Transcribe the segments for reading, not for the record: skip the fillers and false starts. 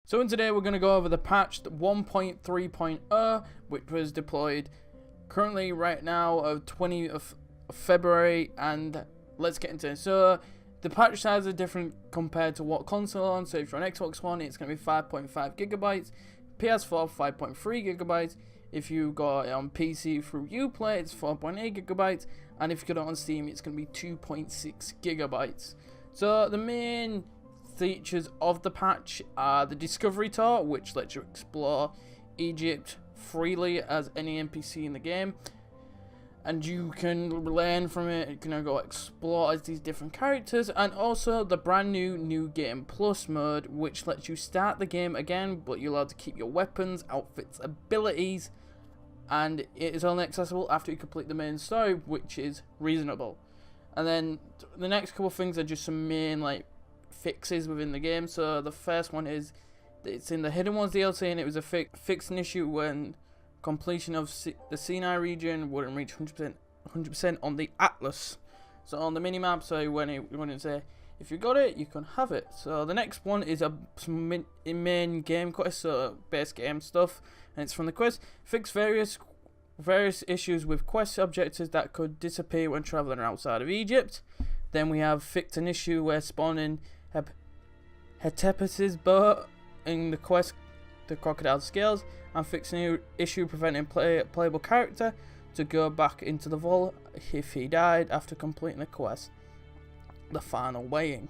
So in today we're going to go over the patch 1.3.0, which was deployed currently right now of 20th of February, and let's get into it. So the patch size is different compared to what console on. So if you're on Xbox One, it's going to be 5.5 gigabytes, PS4 5.3 gigabytes. If you got it on PC through Uplay, it's 4.8 gigabytes, and if you got it on Steam, it's going to be 2.6 gigabytes. So the main features of the patch are the Discovery Tour, which lets you explore Egypt freely as any NPC in the game, and you can learn from it. You can go explore as these different characters, and also the brand new game plus mode, which lets you start the game again, but you're allowed to keep your weapons, outfits, abilities, and it is only accessible after you complete the main story, which is reasonable. And then the next couple of things are just some main fixes within the game. So the first one is it's in the Hidden Ones DLC, and it was a fixed an issue when completion of the Sinai region wouldn't reach 100% on the Atlas. So on the minimap, so when it wouldn't say if you got it, you can have it. So the next one is some main game quest, so base game stuff, and it's from the quest. Fix various issues with quest objectives that could disappear when traveling outside of Egypt. Then we have fixed an issue where spawning Hetepus's boat in the quest, the crocodile scales, and fixed an issue preventing playable character to go back into the vault if he died after completing the quest, the final weighing,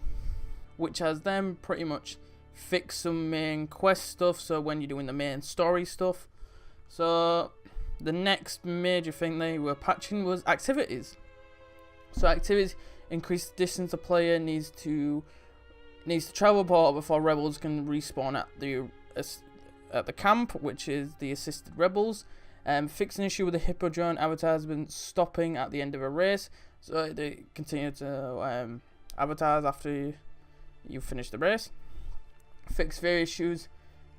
which has then pretty much fixed some main quest stuff, so when you're doing the main story stuff. So the next major thing they were patching was activities. So activities increase the distance a player needs to travel apart before rebels can respawn at the camp, which is the assisted rebels. Fix an issue with the Hippodrome advertisement stopping at the end of a race, so they continue to advertise after you finish the race. Fix various issues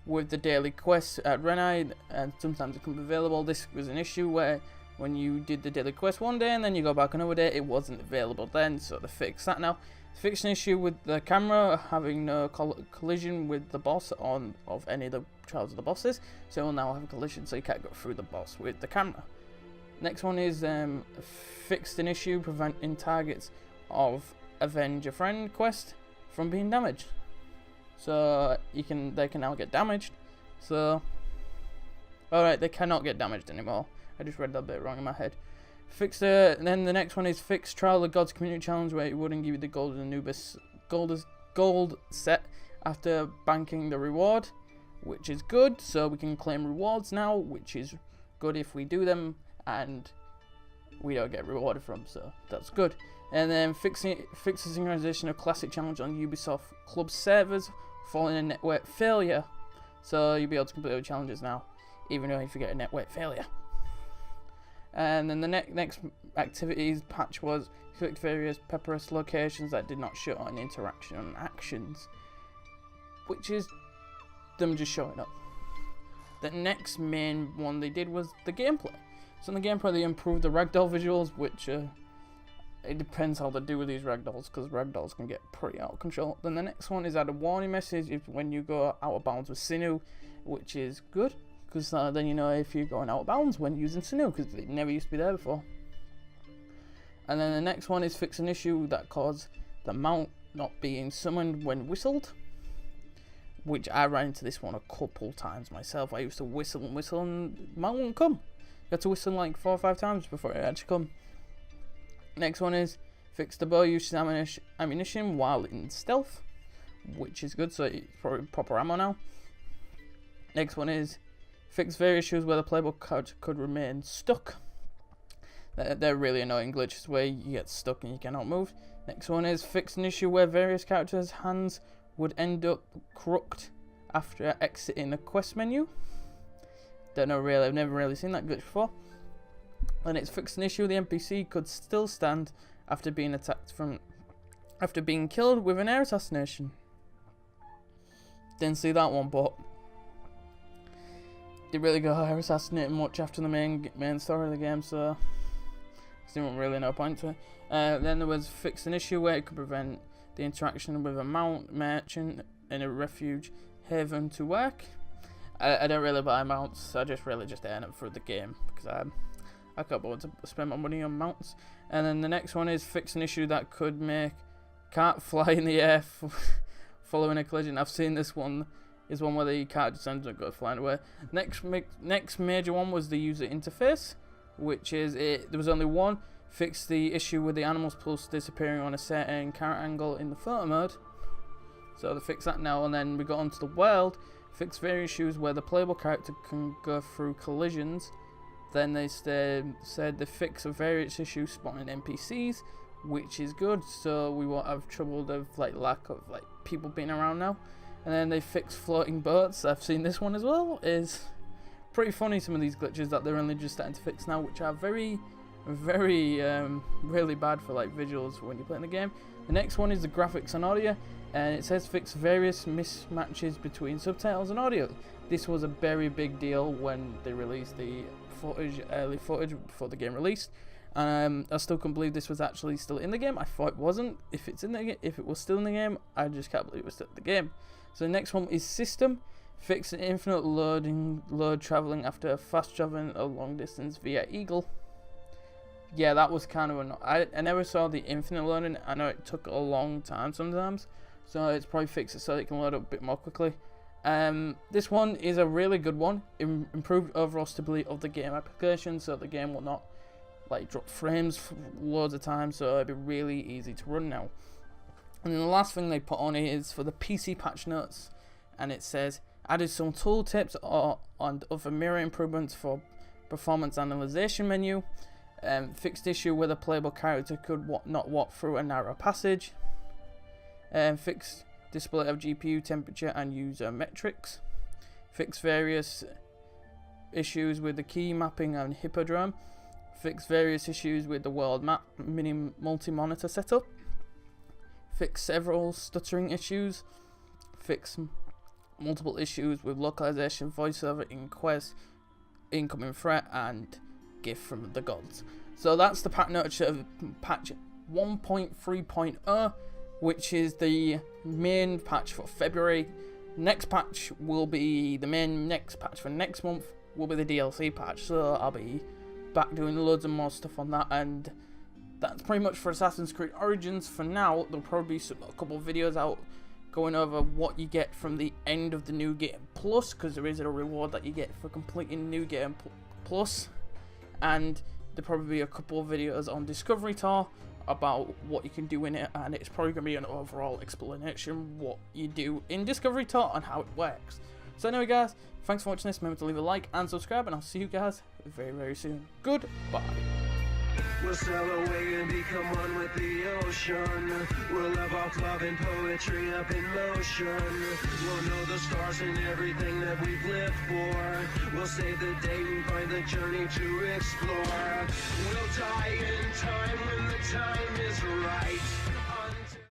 with the daily quests at Renai, and sometimes it can be available. This was an issue where when you did the daily quest one day and then you go back another day, it wasn't available then, so they fixed that now. Fix an issue with the camera having no collision with the boss of any of the trials of the bosses, so it will now have a collision, so you can't go through the boss with the camera. Next one is fixed an issue preventing targets of Avenge a Friend quest from being damaged. So they can now get damaged. So alright, they cannot get damaged anymore. I just read that bit wrong in my head. Then the next one is fixed Trial of the Gods community challenge, where it wouldn't give you the Golden Anubis gold set after banking the reward, which is good. So we can claim rewards now, which is good if we do them and we don't get rewarded from, so that's good. And then fix the synchronization of classic challenge on Ubisoft Club servers following a network failure, so you'll be able to complete the challenges now, even though if you get a network failure. And then the next activities patch was fix various Pepperus locations that did not show on interaction and actions, which is them just showing up. The next main one they did was the gameplay. So in the gameplay they improved the ragdoll visuals, which it depends how they do with these ragdolls, because ragdolls can get pretty out of control. Then the next one is add a warning message if when you go out of bounds with Sinu, which is good, because then you know if you're going out of bounds when using Sinu, because it never used to be there before. And then the next one is fix an issue that caused the mount not being summoned when whistled, which I ran into this one a couple times myself. I used to whistle and the mount wouldn't come. You had to whistle like 4 or 5 times before it actually come. Next one is fix the bow uses ammunition while in stealth, which is good, so it's probably proper ammo now. Next one is fix various issues where the playable character could remain stuck. They're really annoying glitches where you get stuck and you cannot move. Next one is fix an issue where various characters' hands would end up crooked after exiting the quest menu. Don't know really, I've never really seen that glitch before. And it's fixed an issue the NPC could still stand after being after being killed with an air assassination. Didn't see that one, but didn't really go air assassinating much after the main story of the game, so there wasn't really no point to it. Then there was fixed an issue where it could prevent the interaction with a mount merchant in a refuge Haven to work. I don't really buy mounts. I just really just earn it through the game because I can't bother to spend my money on mounts. And then the next one is fix an issue that could make can't fly in the air following a collision. I've seen this one. Is one where the car just ends up going flying away. Next major one was the user interface, which is there was only one. Fix the issue with the animal's pulse disappearing on a certain camera angle in the photo mode. So they fix that now, and then we got onto the world. Fix various issues where the playable character can go through collisions. Then they said they fix a various issues spawning NPCs, which is good. So we won't have trouble of lack of people being around now. And then they fix floating boats. I've seen this one as well. Is pretty funny, some of these glitches that they're only just starting to fix now, which are very really bad for visuals when you're playing the game. The next one is the graphics and audio, and it says fix various mismatches between subtitles and audio. This was a very big deal when they released the early footage before the game released. I still can't believe this was actually still in the game. I thought it wasn't. If it was still in the game, I just can't believe it was still in the game. So the next one is system. Fix an infinite load traveling after fast traveling a long distance via Eagle. Yeah, that was kind of annoying. I never saw the infinite loading. I know it took a long time sometimes, so it's probably fixed it so it can load up a bit more quickly. This one is a really good one. Improved overall stability of the game application, so the game will not drop frames loads of times, so it'll be really easy to run now. And then the last thing they put on is for the PC patch notes, and it says added some tool tips on other mirror improvements for performance analyzation menu. Fixed issue where the playable character could not walk through a narrow passage. Fixed display of GPU temperature and user metrics. Fixed various issues with the key mapping and hippodrome. Fix various issues with the world map multi-monitor setup. Fix several stuttering issues. Fix multiple issues with localization, voiceover in quest, incoming threat, and gift from the gods. So that's the patch note of patch 1.3.0, which is the main patch for February. Next patch will be next patch for next month will be the DLC patch. So I'll be back doing loads of more stuff on that, and that's pretty much for Assassin's Creed Origins for now. There'll probably be a couple of videos out going over what you get from the end of the New Game Plus, because there is a reward that you get for completing New Game Plus, and there'll probably be a couple of videos on Discovery Tour about what you can do in it, and it's probably going to be an overall explanation what you do in Discovery Tour and how it works. So anyway guys, thanks for watching this. Remember to leave a like and subscribe, and I'll see you guys very, very soon. Goodbye. We'll sail away and become one with the ocean. We'll live off love and poetry up in motion. We'll know the stars and everything that we've lived for. We'll save the day and find the journey to explore. We'll die in time when the time is right.